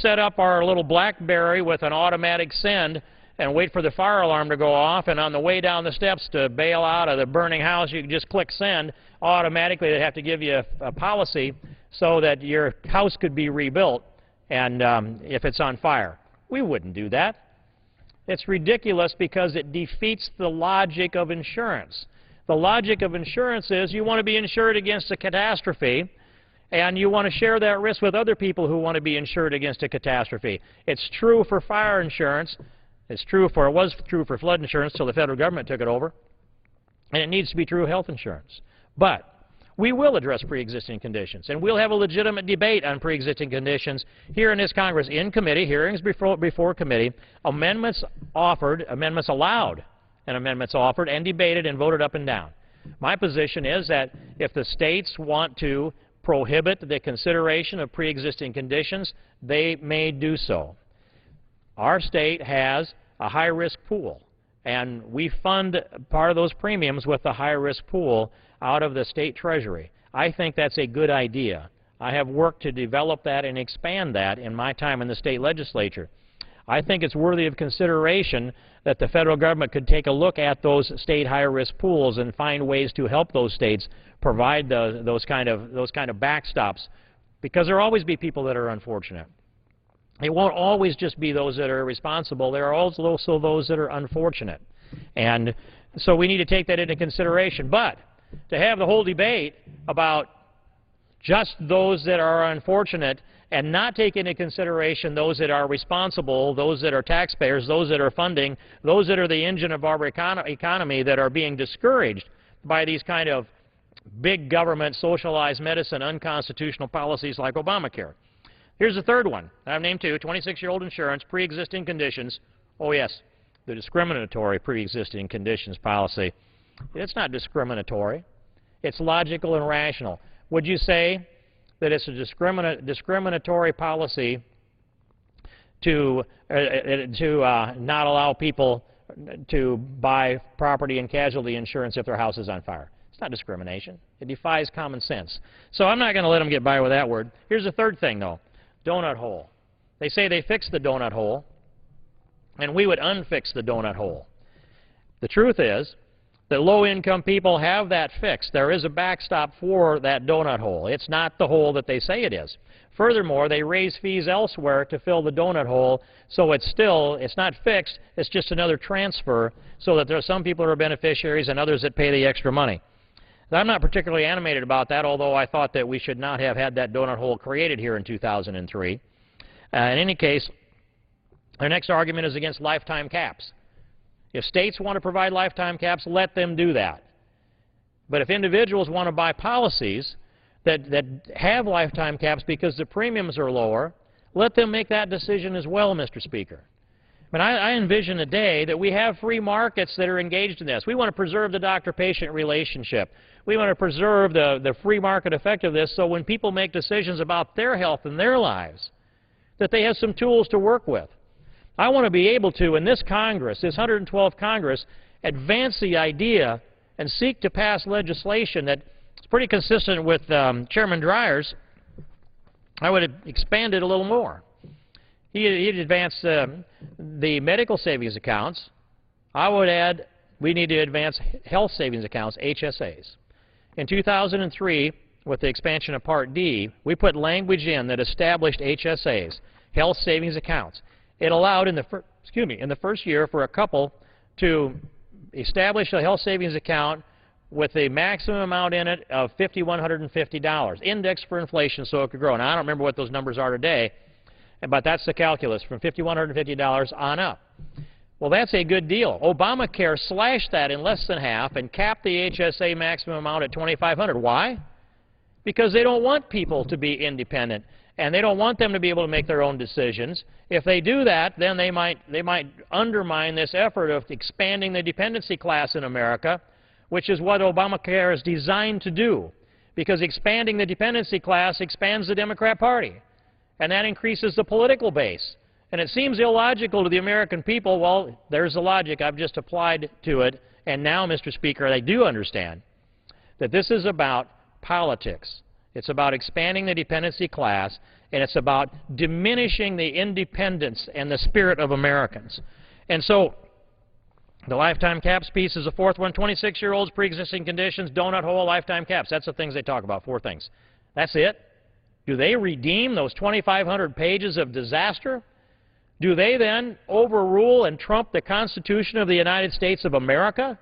set up our little BlackBerry with an automatic send and wait for the fire alarm to go off, and on the way down the steps to bail out of the burning house, you can just click send. Automatically, they'd have to give you a policy so that your house could be rebuilt and if it's on fire. We wouldn't do that. It's ridiculous because it defeats the logic of insurance. The logic of insurance is you want to be insured against a catastrophe, and you want to share that risk with other people who want to be insured against a catastrophe. It's true for fire insurance. It was true for flood insurance until the federal government took it over. And it needs to be true of health insurance. But we will address pre-existing conditions, and we'll have a legitimate debate on pre-existing conditions here in this Congress, in committee, hearings before committee, amendments allowed, and amendments offered and debated and voted up and down. My position is that if the states want to prohibit the consideration of pre-existing conditions, they may do so. Our state has a high-risk pool, and we fund part of those premiums with the high-risk pool out of the state treasury. I think that's a good idea. I have worked to develop that and expand that in my time in the state legislature. I think it's worthy of consideration that the federal government could take a look at those state high-risk pools and find ways to help those states provide those kind of backstops, because there will always be people that are unfortunate. It won't always just be those that are irresponsible. There are also those that are unfortunate. And so we need to take that into consideration. But to have the whole debate about just those that are unfortunate and not take into consideration those that are responsible, those that are taxpayers, those that are funding, those that are the engine of our economy that are being discouraged by these kind of big government, socialized medicine, unconstitutional policies like Obamacare. Here's the third one. I've named two, 26-year-old insurance, pre-existing conditions. Oh, yes, the discriminatory pre-existing conditions policy. It's not discriminatory. It's logical and rational. Would you say that it's a discriminatory policy to not allow people to buy property and casualty insurance if their house is on fire? It's not discrimination. It defies common sense. So I'm not going to let them get by with that word. Here's the third thing, though. Donut hole. They say they fixed the donut hole, and we would unfix the donut hole. The truth is that low-income people have that fixed. There is a backstop for that donut hole. It's not the hole that they say it is. Furthermore, they raise fees elsewhere to fill the donut hole, so it's not fixed, it's just another transfer, so that there are some people who are beneficiaries and others that pay the extra money. I'm not particularly animated about that, although I thought that we should not have had that donut hole created here in 2003. In any case, our next argument is against lifetime caps. If states want to provide lifetime caps, let them do that. But if individuals want to buy policies that have lifetime caps because the premiums are lower, let them make that decision as well, Mr. Speaker. But I envision a day that we have free markets that are engaged in this. We want to preserve the doctor-patient relationship. We want to preserve the free market effect of this, so when people make decisions about their health and their lives, that they have some tools to work with. I want to be able to, in this Congress, this 112th Congress, advance the idea and seek to pass legislation that is pretty consistent with Chairman Dreyer's. I would expand it a little more. He'd advance the medical savings accounts. I would add we need to advance health savings accounts, HSAs. In 2003, with the expansion of Part D, we put language in that established HSAs, health savings accounts. It allowed in the first year for a couple to establish a health savings account with a maximum amount in it of $5,150, indexed for inflation so it could grow. Now, I don't remember what those numbers are today, but that's the calculus, from $5,150 on up. Well, that's a good deal. Obamacare slashed that in less than half and capped the HSA maximum amount at $2,500. Why? Because they don't want people to be independent, and they don't want them to be able to make their own decisions. If they do that, then they might undermine this effort of expanding the dependency class in America, which is what Obamacare is designed to do, because expanding the dependency class expands the Democrat Party, and that increases the political base. And it seems illogical to the American people. Well, there's the logic. I've just applied to it, and now, Mr. Speaker, they do understand that this is about politics. It's about expanding the dependency class, and it's about diminishing the independence and the spirit of Americans. And so the lifetime caps piece is the fourth one. 26-year-olds, pre-existing conditions, donut hole, lifetime caps. That's the things they talk about, 4 things. That's it? Do they redeem those 2,500 pages of disaster? Do they then overrule and trump the Constitution of the United States of America?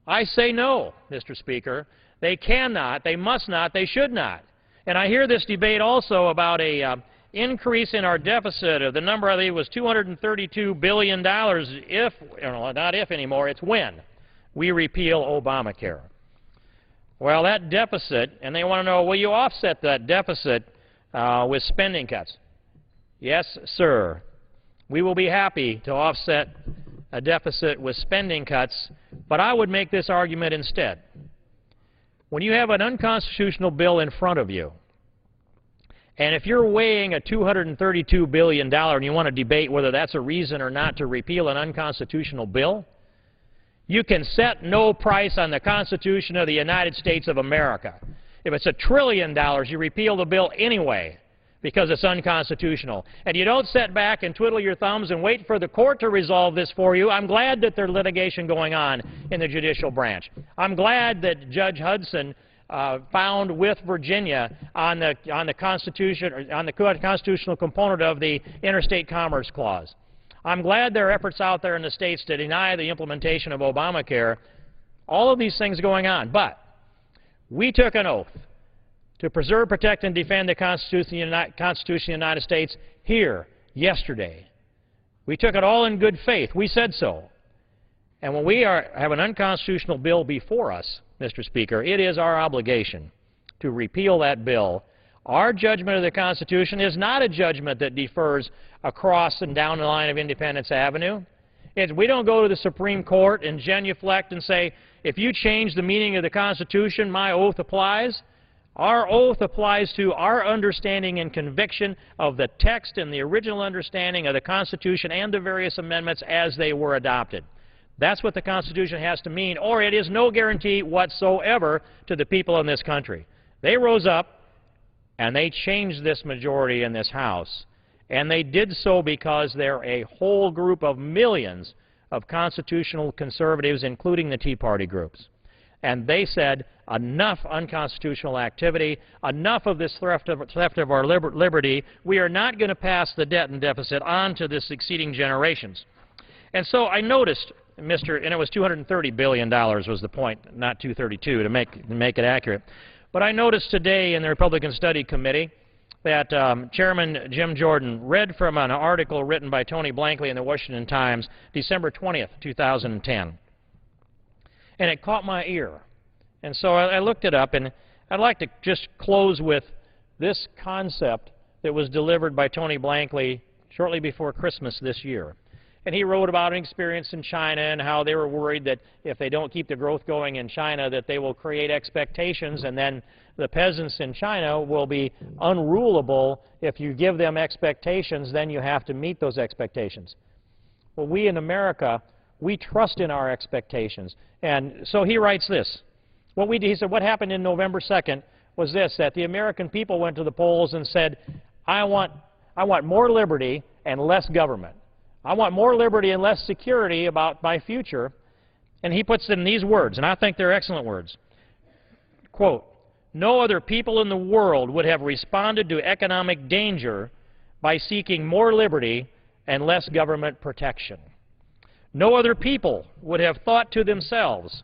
I say no, Mr. Speaker. They cannot, they must not, they should not. And I hear this debate also about a increase in our deficit. The number, I think, was $232 billion if, not if anymore, it's when we repeal Obamacare. Well, that deficit, and they want to know, will you offset that deficit with spending cuts? Yes, sir. We will be happy to offset a deficit with spending cuts, but I would make this argument instead. When you have an unconstitutional bill in front of you, and if you're weighing a $232 billion and you want to debate whether that's a reason or not to repeal an unconstitutional bill, you can set no price on the Constitution of the United States of America. If it's $1 trillion, you repeal the bill anyway, because it's unconstitutional. And you don't sit back and twiddle your thumbs and wait for the court to resolve this for you. I'm glad that there's litigation going on in the judicial branch. I'm glad that Judge Hudson found with Virginia on the Constitution, on the constitutional component of the Interstate Commerce Clause. I'm glad there are efforts out there in the states to deny the implementation of Obamacare. All of these things going on. But we took an oath to preserve, protect, and defend the Constitution of the United States here yesterday. We took it all in good faith. We said so. And when we have an unconstitutional bill before us, Mr. Speaker, it is our obligation to repeal that bill. Our judgment of the Constitution is not a judgment that defers across and down the line of Independence Avenue. We don't go to the Supreme Court and genuflect and say, if you change the meaning of the Constitution, my oath applies. Our oath applies to our understanding and conviction of the text and the original understanding of the Constitution and the various amendments as they were adopted. That's what the Constitution has to mean, or it is no guarantee whatsoever to the people in this country. They rose up and they changed this majority in this House, and they did so because they're a whole group of millions of constitutional conservatives, including the Tea Party groups. And they said, enough unconstitutional activity, enough of this theft of our liberty. We are not going to pass the debt and deficit on to the succeeding generations. And so I noticed, and it was $230 billion was the point, not 232 to make it accurate. But I noticed today in the Republican Study Committee that Chairman Jim Jordan read from an article written by Tony Blankley in the Washington Times, December 20th, 2010. And it caught my ear. And so I looked it up, and I'd like to just close with this concept that was delivered by Tony Blankley shortly before Christmas this year. And he wrote about an experience in China and how they were worried that if they don't keep the growth going in China, that they will create expectations, and then the peasants in China will be unrulable. If you give them expectations, then you have to meet those expectations. Well, we in America, we trust in our expectations. And so he writes this. He said, what happened in November 2nd was this, that the American people went to the polls and said, I want more liberty and less government. I want more liberty and less security about my future. And he puts it in these words, and I think they're excellent words. Quote, no other people in the world would have responded to economic danger by seeking more liberty and less government protection. No other people would have thought to themselves,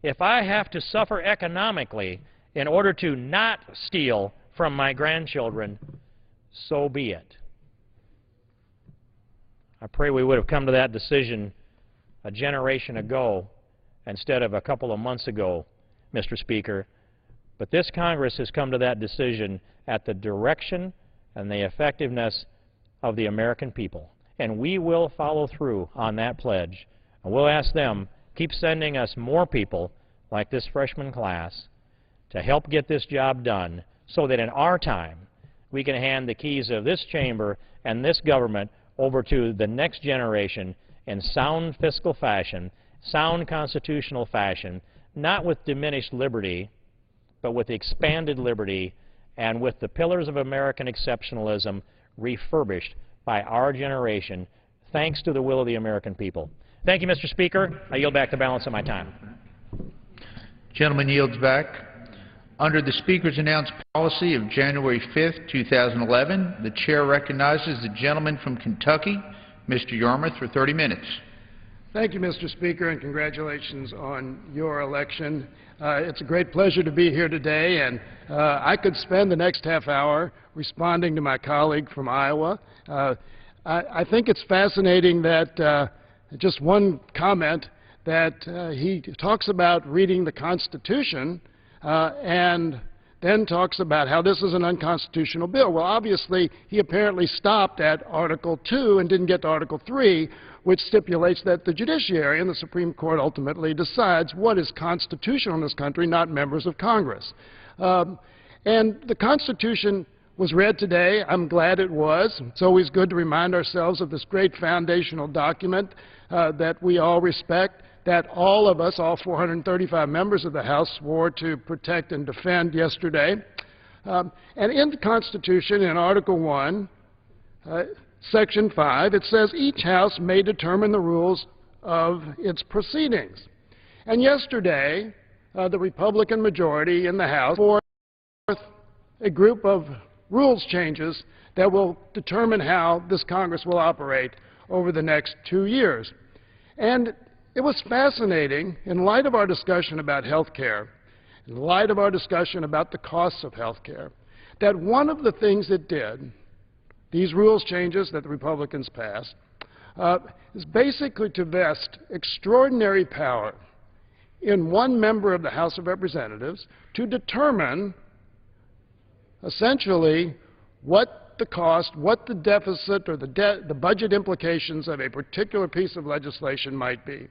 if I have to suffer economically in order to not steal from my grandchildren, so be it. I pray we would have come to that decision a generation ago instead of a couple of months ago, Mr. Speaker. But this Congress has come to that decision at the direction and the effectiveness of the American people. And we will follow through on that pledge. And we'll ask them, keep sending us more people like this freshman class to help get this job done so that in our time we can hand the keys of this chamber and this government over to the next generation in sound fiscal fashion, sound constitutional fashion, not with diminished liberty, but with expanded liberty and with the pillars of American exceptionalism refurbished by our generation, thanks to the will of the American people. Thank you, Mr. Speaker. I yield back the balance of my time. Gentleman yields back. Under the Speaker's announced policy of January 5th, 2011, the Chair recognizes the gentleman from Kentucky, Mr. Yarmuth, for 30 minutes. Thank you, Mr. Speaker, and congratulations on your election. It's a great pleasure to be here today, and I could spend the next half hour responding to my colleague from Iowa. I think it's fascinating that just one comment that he talks about reading the Constitution and then talks about how this is an unconstitutional bill. Well, obviously, he apparently stopped at Article 2 and didn't get to Article 3, which stipulates that the judiciary and the Supreme Court ultimately decides what is constitutional in this country, not members of Congress. And the Constitution was read today. I'm glad it was. It's always good to remind ourselves of this great foundational document that we all respect, that all of us, all 435 members of the House, swore to protect and defend yesterday. And in the Constitution, in Article 1, Section 5, it says each House may determine the rules of its proceedings. And yesterday, the Republican majority in the House forth a group of rules changes that will determine how this Congress will operate over the next 2 years. And it was fascinating, in light of our discussion about health care, in light of our discussion about the costs of health care, that one of the things it did, these rules changes that the Republicans passed, is basically to vest extraordinary power in one member of the House of Representatives to determine essentially what the cost, what the deficit or the budget implications of a particular piece of legislation might be.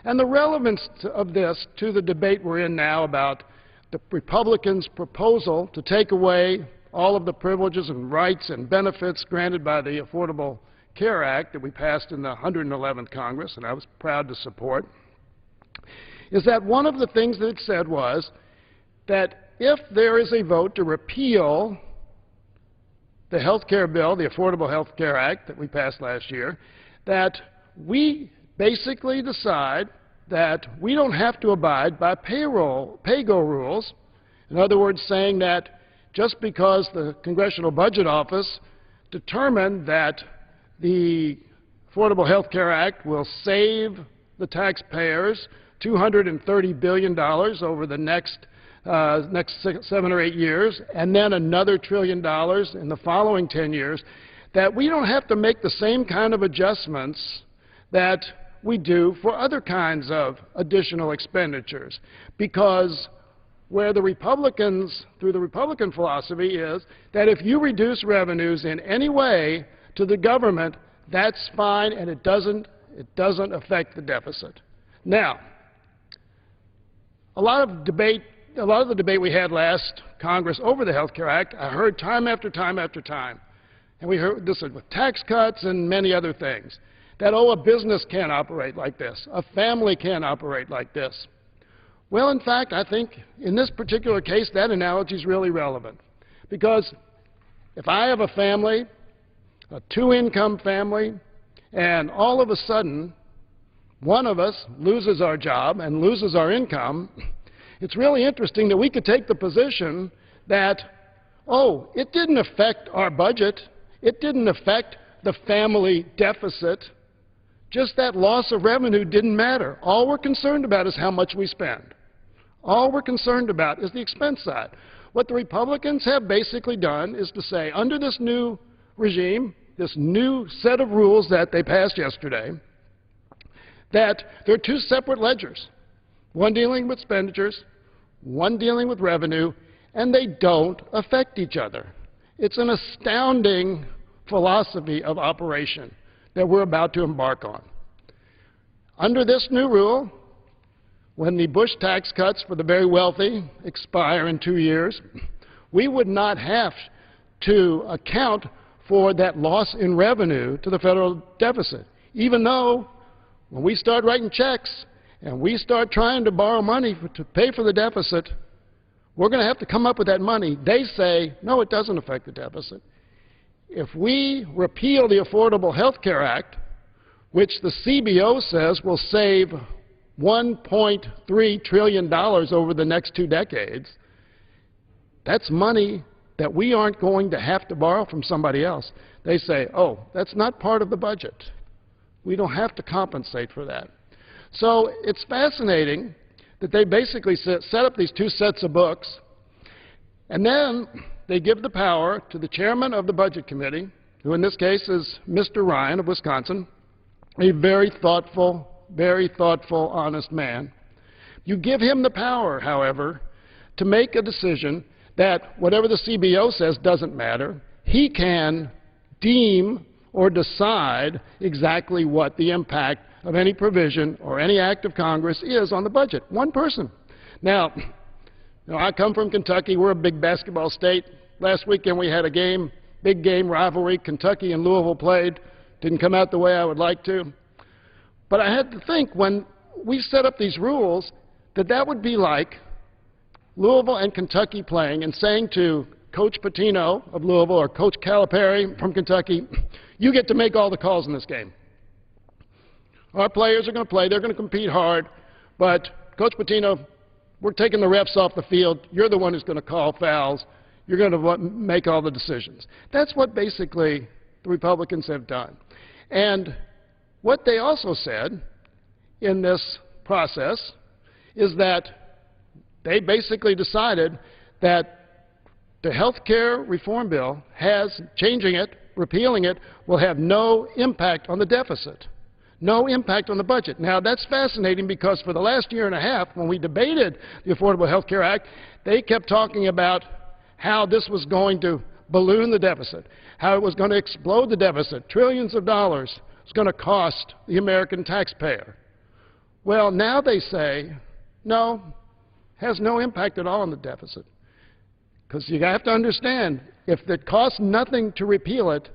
And the relevance of this to the debate we're in now about the Republicans' proposal to take away all of the privileges and rights and benefits granted by the Affordable Care Act that we passed in the 111th Congress, and I was proud to support, is that one of the things that it said was that if there is a vote to repeal the health care bill, the Affordable Health Care Act that we passed last year, that we basically decide that we don't have to abide by pay-go rules. In other words, saying that just because the Congressional Budget Office determined that the Affordable Health Care Act will save the taxpayers $230 billion over the next 7 or 8 years, and then another $1 trillion in the following 10 years, that we don't have to make the same kind of adjustments that we do for other kinds of additional expenditures. Because where the Republicans, through the Republican philosophy, is that if you reduce revenues in any way to the government, that's fine, and it doesn't affect the deficit. Now, a lot of the debate we had last Congress over the Health Care Act, I heard time after time after time, and we heard this with tax cuts and many other things, that, oh, a business can't operate like this, a family can't operate like this. Well, in fact, I think in this particular case, that analogy is really relevant. Because if I have a family, a two-income family, and all of a sudden one of us loses our job and loses our income, it's really interesting that we could take the position that, oh, it didn't affect our budget, it didn't affect the family deficit, just that loss of revenue didn't matter. All we're concerned about is how much we spend. All we're concerned about is the expense side. What the Republicans have basically done is to say, under this new regime, this new set of rules that they passed yesterday, that there are two separate ledgers, one dealing with expenditures, one dealing with revenue, and they don't affect each other. It's an astounding philosophy of operation that we're about to embark on. Under this new rule, when the Bush tax cuts for the very wealthy expire in 2 years, we would not have to account for that loss in revenue to the federal deficit, even though when we start writing checks and we start trying to borrow money to pay for the deficit, we're going to have to come up with that money. They say, no, it doesn't affect the deficit. If we repeal the Affordable Health Care Act, which the CBO says will save $1.3 trillion over the next 2 decades, that's money that we aren't going to have to borrow from somebody else. They say, oh, that's not part of the budget. We don't have to compensate for that. So it's fascinating that they basically set up these two sets of books, and then they give the power to the chairman of the Budget Committee, who in this case is Mr. Ryan of Wisconsin, a very thoughtful, honest man. You give him the power, however, to make a decision that whatever the CBO says doesn't matter. He can deem or decide exactly what the impact of any provision or any act of Congress is on the budget. One person. Now, I come from Kentucky. We're a big basketball state. Last weekend we had a game, big game rivalry. Kentucky and Louisville played. Didn't come out the way I would like to. But I had to think when we set up these rules that that would be like Louisville and Kentucky playing and saying to Coach Pitino of Louisville or Coach Calipari from Kentucky, you get to make all the calls in this game. Our players are going to play. They're going to compete hard. But, Coach Pitino, we're taking the refs off the field. You're the one who's going to call fouls. You're going to make all the decisions. That's what basically the Republicans have done. And what they also said in this process is that they basically decided that the health care reform bill changing it, repealing it, will have no impact on the deficit, no impact on the budget. Now, that's fascinating because for the last year and a half, when we debated the Affordable Health Care Act, they kept talking about how this was going to balloon the deficit, how it was going to explode the deficit, trillions of dollars it's going to cost the American taxpayer. Well, now they say, no, has no impact at all on the deficit. Because you have to understand, if it costs nothing to repeal it,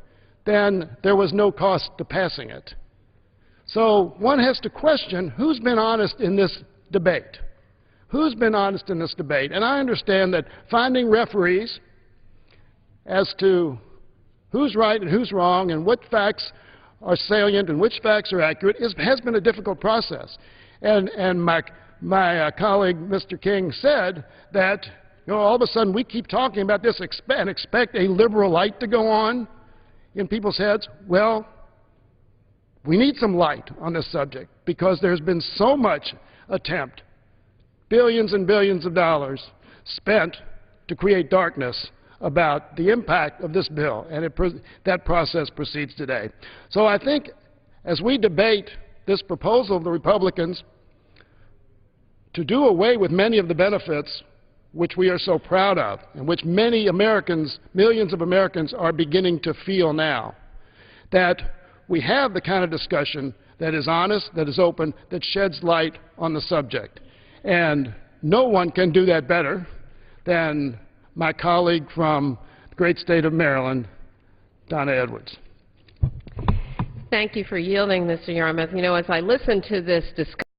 then there was no cost to passing it. So one has to question who's been honest in this debate. Who's been honest in this debate? And I understand that finding referees as to who's right and who's wrong and what facts are salient and which facts are accurate has been a difficult process. And my colleague, Mr. King, said that, you know, all of a sudden we keep talking about this and expect a liberal light to go on in people's heads. Well, we need some light on this subject because there's been so much attempt, billions and billions of dollars spent to create darkness about the impact of this bill, and that process proceeds today. So I think as we debate this proposal of the Republicans to do away with many of the benefits which we are so proud of and which many Americans, millions of Americans, are beginning to feel now, that we have the kind of discussion that is honest, that is open, that sheds light on the subject. And no one can do that better than my colleague from the great state of Maryland, Donna Edwards. Thank you for yielding, Mr. Yarmuth. You know, as I listen to this discussion,